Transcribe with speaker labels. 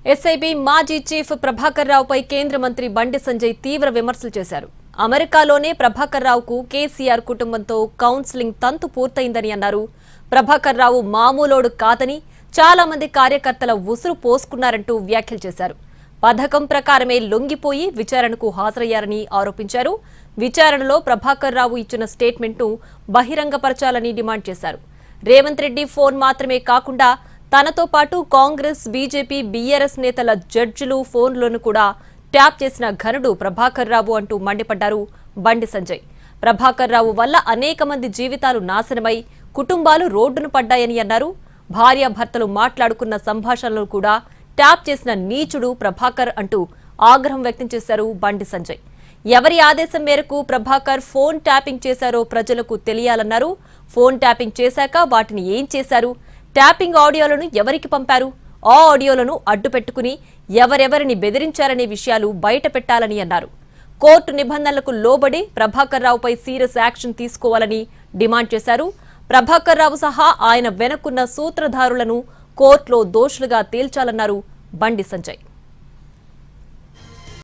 Speaker 1: SIB మాజీ chief Prabhakar రావుపై కేంద్ర మంత్రి బండి సంజయ్ తీవ్ర విమర్శలు చేశారు. అమెరికాలోనే ప్రభాకర్ రావుకు కేసీఆర్ కుటుంబంతో కౌన్సిలింగ్ తంతు పూర్తయిందని అన్నారు. ప్రభాకర్ రావు మామూలోడు కాదని చాలా మంది కార్యకర్తల ఉసురు పోసుకున్నారంటూ వ్యాఖ్యలు చేశారు. పథకం ప్రకారమే లొంగిపోయి విచారణకు హాజరయ్యారని ఆరోపించారు. విచారణలో ప్రభాకర్ రావు ఇచ్చిన స్టేట్మెంట్ను బహిరంగపరచాలని డిమాండ్ చేశారు. రేవంత్ రెడ్డి ఫోన్ మాత్రమే కాకుండా తనతో పాటు కాంగ్రెస్, బీజేపీ, బీఆర్ఎస్ నేతల జడ్జిలు ఫోన్లను కూడా ట్యాప్ చేసిన ఘనుడు ప్రభాకర్ రావు అంటూ మండిపడ్డారు బండి సంజయ్. ప్రభాకర్ రావు వల్ల అనేక మంది జీవితాలు నాశనమై కుటుంబాలు రోడ్డును పడ్డాయని అన్నారు. భార్యాభర్తలు మాట్లాడుకున్న సంభాషణలను కూడా ట్యాప్ చేసిన నీచుడు ప్రభాకర్ అంటూ ఆగ్రహం వ్యక్తం చేశారు బండి సంజయ్. ఎవరి ఆదేశం మేరకు ప్రభాకర్ ఫోన్ ట్యాపింగ్ చేశారో ప్రజలకు తెలియాలన్నారు. ఫోన్ ట్యాపింగ్ చేశాక వాటిని ఏం చేశారు, ట్యాపింగ్ ఆడియోలను ఎవరికి పంపారు, ఆ ఆడియోలను అడ్డుపెట్టుకుని ఎవరెవరిని బెదిరించారనే విషయాలు బయట పెట్టాలని అన్నారు. కోర్టు నిబంధనలకు లోబడి ప్రభాకర్ రావుపై సీరియస్ యాక్షన్ తీసుకోవాలని డిమాండ్ చేశారు. ప్రభాకర్ రావు సహా ఆయన వెనుకున్న సూత్రధారులను కోర్టులో దోషులుగా తేల్చాలన్నారు బండి సంజయ్.